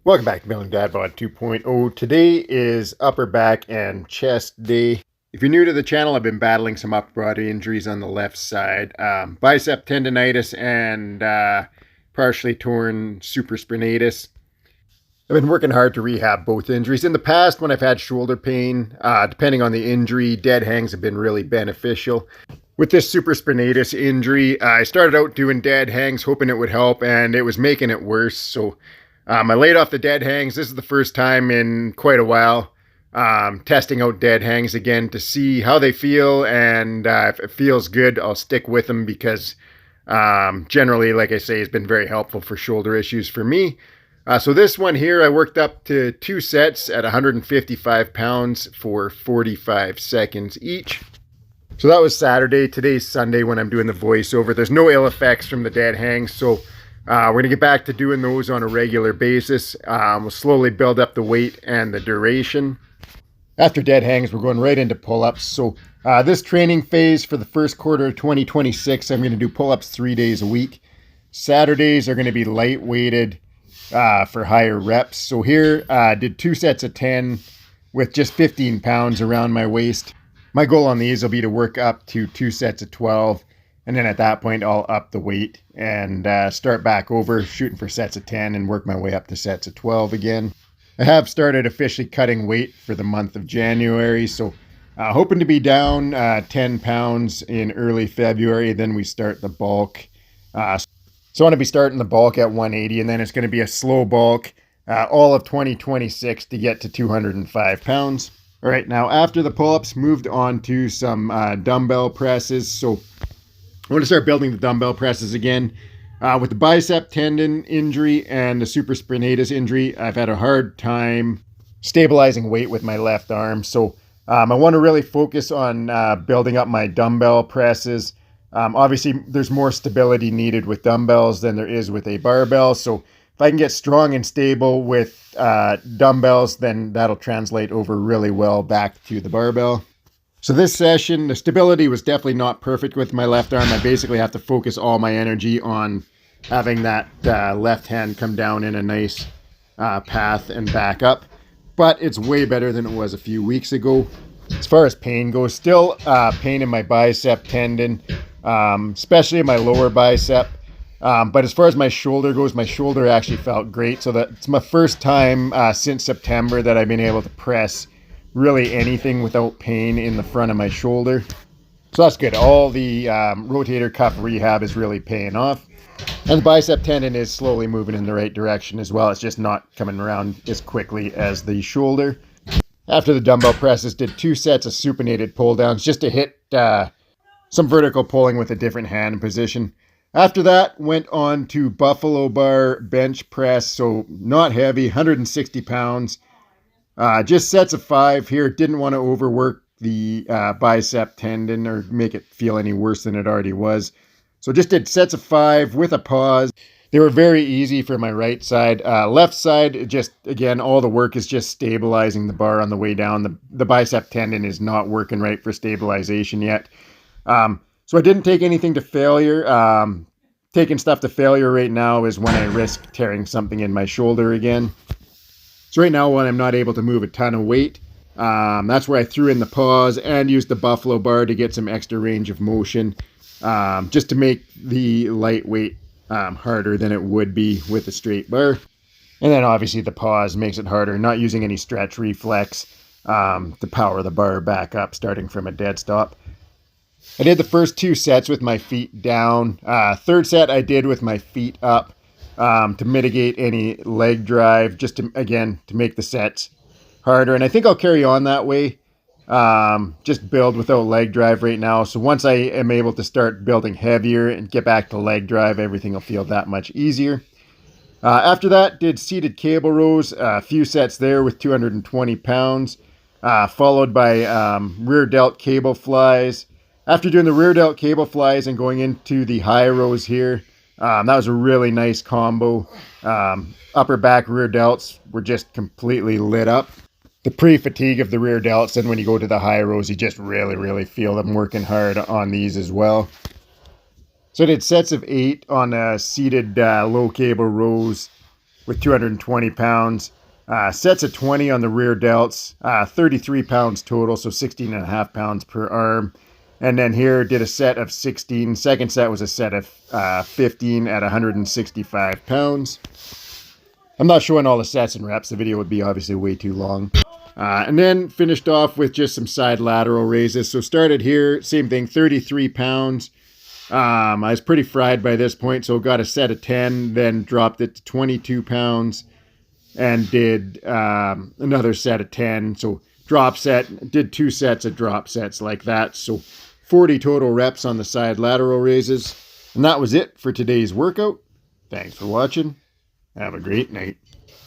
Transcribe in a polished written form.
Welcome back to Building Dad Bod 2.0. Today is upper back and chest day. If you're new to the channel, I've been battling some upper body injuries on the left side. Bicep tendonitis and partially torn supraspinatus. I've been working hard to rehab both injuries. In the past, when I've had shoulder pain, depending on the injury, dead hangs have been really beneficial. With this supraspinatus injury, I started out doing dead hangs, hoping it would help, and it was making it worse. So I laid off the dead hangs. This is the first time in quite a while testing out dead hangs again to see how they feel, and if it feels good, I'll stick with them because generally, like I say, has been very helpful for shoulder issues for me. So this one here, I worked up to 2 sets at 155 pounds for 45 seconds each. So that was Saturday. Today's Sunday when I'm doing the voiceover. There's no ill effects from the dead hangs, so we're going to get back to doing those on a regular basis. We'll slowly build up the weight and the duration. After dead hangs, we're going right into pull-ups. So this training phase for the first quarter of 2026, I'm going to do pull-ups 3 days a week. Saturdays are going to be light-weighted for higher reps. So here I did 2 sets of 10 with just 15 pounds around my waist. My goal on these will be to work up to 2 sets of 12. And then at that point, I'll up the weight and start back over, shooting for sets of 10 and work my way up to sets of 12 again. I have started officially cutting weight for the month of January, so hoping to be down 10 pounds in early February. Then we start the bulk. So I want to be starting the bulk at 180, and then it's going to be a slow bulk all of 2026 to get to 205 pounds. All right, now after the pull-ups, moved on to some dumbbell presses. So I want to start building the dumbbell presses again. With the bicep tendon injury and the supraspinatus injury, I've had a hard time stabilizing weight with my left arm. So I want to really focus on building up my dumbbell presses. Obviously, there's more stability needed with dumbbells than there is with a barbell. So if I can get strong and stable with dumbbells, then that'll translate over really well back to the barbell. So this session, the stability was definitely not perfect with my left arm. I basically have to focus all my energy on having that left hand come down in a nice path and back up. But it's way better than it was a few weeks ago. As far as pain goes, still pain in my bicep tendon, especially in my lower bicep. But as far as my shoulder goes, my shoulder actually felt great. So that's my first time since September that I've been able to press really anything without pain in the front of my shoulder. So that's good. All the rotator cuff rehab is really paying off. And the bicep tendon is slowly moving in the right direction as well. It's just not coming around as quickly as the shoulder. After the dumbbell presses, did 2 sets of supinated pull-downs just to hit some vertical pulling with a different hand position. After that, went on to buffalo bar bench press. So not heavy, 160 pounds. Just sets of 5 here. Didn't want to overwork the bicep tendon or make it feel any worse than it already was. So just did sets of 5 with a pause. They were very easy for my right side. Left side, just, again, all the work is just stabilizing the bar on the way down. The bicep tendon is not working right for stabilization yet. So I didn't take anything to failure. Taking stuff to failure right now is when I risk tearing something in my shoulder again. So right now, when I'm not able to move a ton of weight, that's where I threw in the pause and used the buffalo bar to get some extra range of motion, just to make the lightweight harder than it would be with a straight bar. And then obviously the pause makes it harder, not using any stretch reflex to power the bar back up, starting from a dead stop. I did the first 2 sets with my feet down. Third set I did with my feet up. To mitigate any leg drive, just to, again, to make the sets harder. And I think I'll carry on that way, just build without leg drive right now. So once I am able to start building heavier and get back to leg drive, everything will feel that much easier. After that, did seated cable rows, a few sets there with 220 pounds, followed by rear delt cable flies. After doing the rear delt cable flies and going into the high rows here, that was a really nice combo. Upper back rear delts were just completely lit up. The pre-fatigue of the rear delts, and when you go to the high rows, you just really feel them working hard on these as well. So I did sets of 8 on seated low cable rows with 220 pounds. Sets of 20 on the rear delts, 33 pounds total, so 16 and a half pounds per arm. And then here did a set of 16. Second set was a set of 15 at 165 pounds. I'm not showing all the sets and reps. The video would be obviously way too long. And then finished off with just some side lateral raises. So started here, same thing, 33 pounds. I was pretty fried by this point, so got a set of 10, then dropped it to 22 pounds and did another set of 10. So drop set, did 2 sets of drop sets like that. So 40 total reps on the side lateral raises. And that was it for today's workout. Thanks for watching. Have a great night.